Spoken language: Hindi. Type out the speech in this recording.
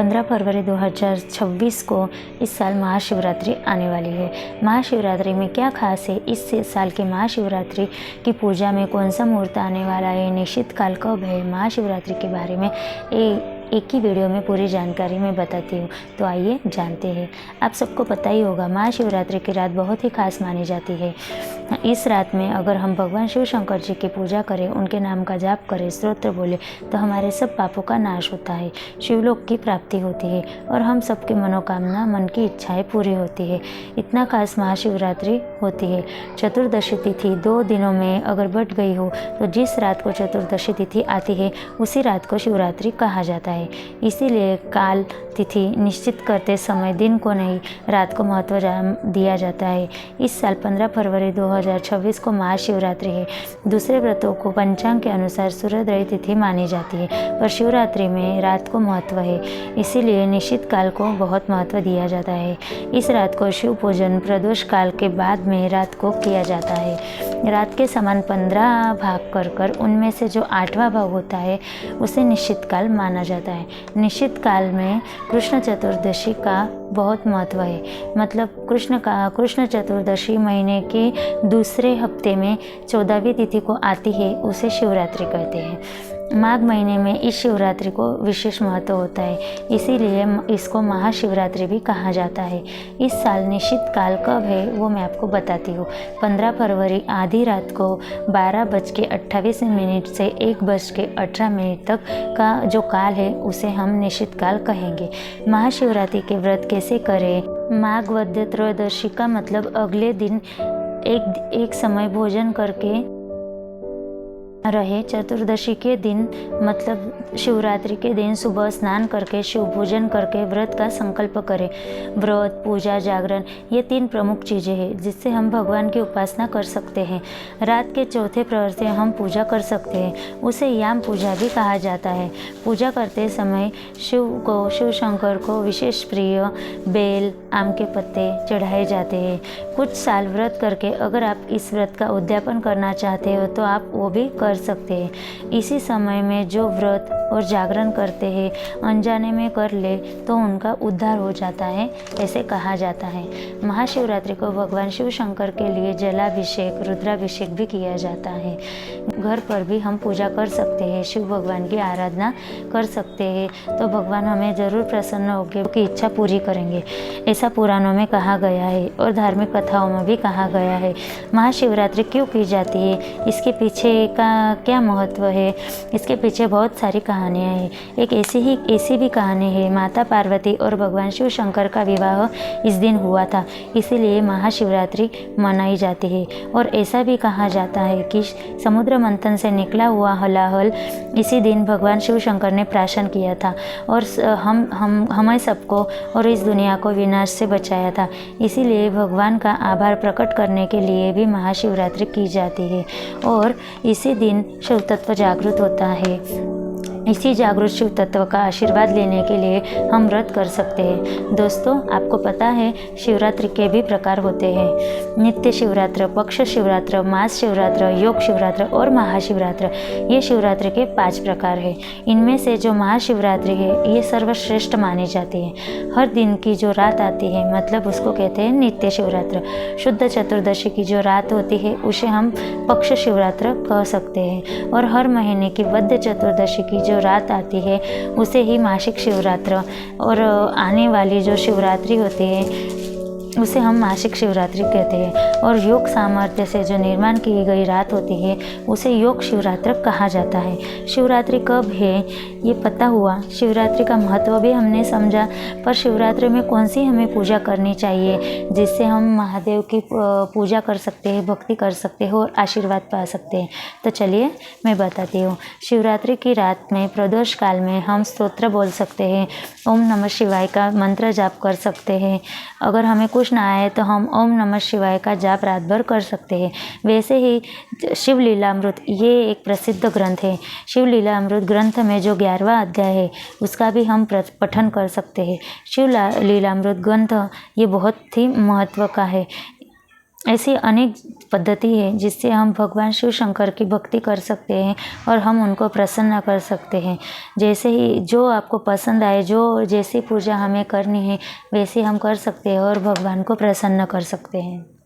15 फरवरी 2026 को इस साल महाशिवरात्रि आने वाली है। महाशिवरात्रि में क्या खास है, इस साल की महाशिवरात्रि की पूजा में कौन सा मुहूर्त आने वाला है, निश्चित काल कब है, महाशिवरात्रि के बारे में एक ही वीडियो में पूरी जानकारी मैं बताती हूँ। तो आइए जानते हैं। आप सबको पता ही होगा, महाशिवरात्रि की रात बहुत ही खास मानी जाती है। इस रात में अगर हम भगवान शिव शंकर जी की पूजा करें, उनके नाम का जाप करें, स्तोत्र बोले, तो हमारे सब पापों का नाश होता है, शिवलोक की प्राप्ति होती है और हम सबकी मनोकामना, मन की इच्छाएं पूरी होती है। इतना खास महाशिवरात्रि होती है। चतुर्दशी तिथि 2 दिनों में अगर बढ़ गई हो तो जिस रात को चतुर्दशी तिथि आती है उसी रात को शिवरात्रि कहा जाता है। इसीलिए काल तिथि निश्चित करते समय दिन को नहीं, रात को महत्व दिया जाता है। इस साल 15 फरवरी 2026 को महाशिवरात्रि है। दूसरे व्रतों को पंचांग के अनुसार सूर्योदय तिथि मानी जाती है, पर शिवरात्रि में रात को महत्व है, इसीलिए निश्चित काल को बहुत महत्व दिया जाता है। इस रात को शिव पूजन प्रदोष काल के बाद में रात को किया जाता है। रात के समान 15 भाग कर उनमें से जो 8वां भाग होता है उसे निश्चित काल माना जाता है। निश्चित काल में कृष्ण चतुर्दशी का बहुत महत्व है। मतलब कृष्ण चतुर्दशी महीने के दूसरे हफ्ते में 14वीं तिथि को आती है, उसे शिवरात्रि कहते हैं। माघ महीने में इस शिवरात्रि को विशेष महत्व होता है, इसीलिए इसको महाशिवरात्रि भी कहा जाता है। इस साल निश्चित काल कब है वो मैं आपको बताती हूँ। 15 फरवरी आधी रात को 12:28 से 1:18 तक का जो काल है उसे हम निश्चित काल कहेंगे। महाशिवरात्रि के व्रत कैसे करें? माघ वद्य त्रयोदशी का मतलब अगले दिन एक समय भोजन करके रहे। चतुर्दशी के दिन मतलब शिवरात्रि के दिन सुबह स्नान करके शिव पूजन करके व्रत का संकल्प करें। व्रत, पूजा, जागरण, ये 3 प्रमुख चीज़ें हैं जिससे हम भगवान की उपासना कर सकते हैं। रात के चौथे प्रहर से हम पूजा कर सकते हैं, उसे याम पूजा भी कहा जाता है। पूजा करते समय शिव शंकर को विशेष प्रिय बेल, आम के पत्ते चढ़ाए जाते हैं। कुछ साल व्रत करके अगर आप इस व्रत का उद्यापन करना चाहते हो तो आप वो भी कर सकते हैं। इसी समय में जो व्रत और जागरण करते हैं अनजाने में कर ले तो उनका उद्धार हो जाता है, ऐसे कहा जाता है। महाशिवरात्रि को भगवान शिव शंकर के लिए जलाभिषेक, रुद्राभिषेक भी किया जाता है। घर पर भी हम पूजा कर सकते हैं, शिव भगवान की आराधना कर सकते हैं, तो भगवान हमें ज़रूर प्रसन्न होकर की इच्छा पूरी करेंगे, ऐसा पुराणों में कहा गया है और धार्मिक कथाओं में भी कहा गया है। महाशिवरात्रि क्यों की जाती है, इसके पीछे का क्या महत्व है, इसके पीछे बहुत सारी कहानियाँ हैं। एक ऐसी भी कहानी है, माता पार्वती और भगवान शिव शंकर का विवाह इस दिन हुआ था, इसीलिए महाशिवरात्रि मनाई जाती है। और ऐसा भी कहा जाता है कि समुद्र मंथन से निकला हुआ हलाहल इसी दिन भगवान शिव शंकर ने प्राशन किया था और हमें सबको और इस दुनिया को विनाश से बचाया था। इसीलिए भगवान का आभार प्रकट करने के लिए भी महाशिवरात्रि की जाती है और इसी दिन शिव तत्व जागृत होता है। इसी जागृत शिव तत्व का आशीर्वाद लेने के लिए हम व्रत कर सकते हैं। दोस्तों, आपको पता है शिवरात्रि के भी प्रकार होते हैं। नित्य शिवरात्र, पक्ष शिवरात्र, मास शिवरात्र, योग शिवरात्र और महाशिवरात्र, ये शिवरात्रि के 5 प्रकार हैं। इनमें से जो महाशिवरात्रि है ये सर्वश्रेष्ठ मानी जाती है। हर दिन की जो रात आती है मतलब उसको कहते हैं नित्य शिवरात्र। शुद्ध चतुर्दशी की जो रात होती है उसे हम पक्ष शिवरात्र कह सकते हैं और हर महीने की वद्य चतुर्दशी की जो रात आती है उसे ही मासिक शिवरात्र और आने वाली जो शिवरात्रि होती है उसे हम मासिक शिवरात्रि कहते हैं। और योग सामर्थ्य से जो निर्माण की गई रात होती है उसे योग शिवरात्र कहा जाता है। शिवरात्रि कब है ये पता हुआ, शिवरात्रि का महत्व भी हमने समझा, पर शिवरात्रि में कौन सी हमें पूजा करनी चाहिए जिससे हम महादेव की पूजा कर सकते हैं, भक्ति कर सकते हैं और आशीर्वाद पा सकते हैं। तो चलिए मैं बताती हूँ। शिवरात्रि की रात में प्रदोष काल में हम स्तोत्र बोल सकते हैं, ओम नमः शिवाय का मंत्र जाप कर सकते हैं। अगर हमें कुछ ना आए तो हम ओम नमः शिवाय का जाप रात भर कर सकते हैं। वैसे ही शिव लीलामृत ये एक प्रसिद्ध ग्रंथ है। शिव लीलामृत ग्रंथ में जो 11वां अध्याय है उसका भी हम पठन कर सकते हैं। शिव लीलामृत ग्रंथ ये बहुत ही महत्व का है। ऐसी अनेक पद्धति है जिससे हम भगवान शिव शंकर की भक्ति कर सकते हैं और हम उनको प्रसन्न कर सकते हैं। जैसे ही जो आपको पसंद आए, जो जैसी पूजा हमें करनी है वैसे हम कर सकते हैं और भगवान को प्रसन्न कर सकते हैं।